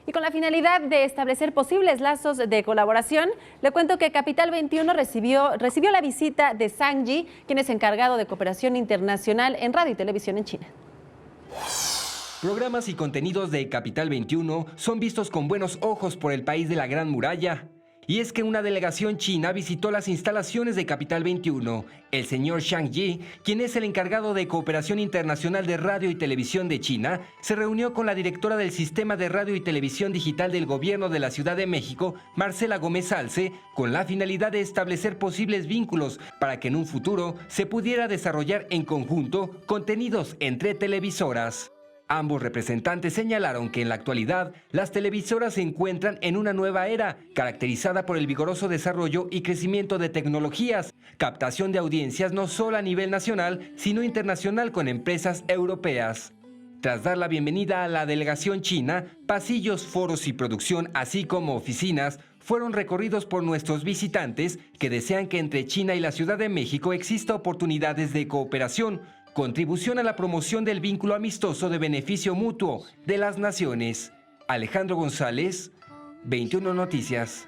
Y con la finalidad de establecer posibles lazos de colaboración, le cuento que Capital 21 recibió la visita de Zhang Yi, quien es encargado de cooperación internacional en radio y televisión en China. Programas y contenidos de Capital 21 son vistos con buenos ojos por el país de la Gran Muralla. Y es que una delegación china visitó las instalaciones de Capital 21. El señor Zhang Yi, quien es el encargado de cooperación internacional de radio y televisión de China, se reunió con la directora del Sistema de Radio y Televisión Digital del Gobierno de la Ciudad de México, Marcela Gómez Salce, con la finalidad de establecer posibles vínculos para que en un futuro se pudiera desarrollar en conjunto contenidos entre televisoras. Ambos representantes señalaron que en la actualidad las televisoras se encuentran en una nueva era, caracterizada por el vigoroso desarrollo y crecimiento de tecnologías, captación de audiencias no solo a nivel nacional, sino internacional con empresas europeas. Tras dar la bienvenida a la delegación china, pasillos, foros y producción, así como oficinas, fueron recorridos por nuestros visitantes que desean que entre China y la Ciudad de México exista oportunidades de cooperación, contribución a la promoción del vínculo amistoso de beneficio mutuo de las naciones. Alejandro González, 21 Noticias.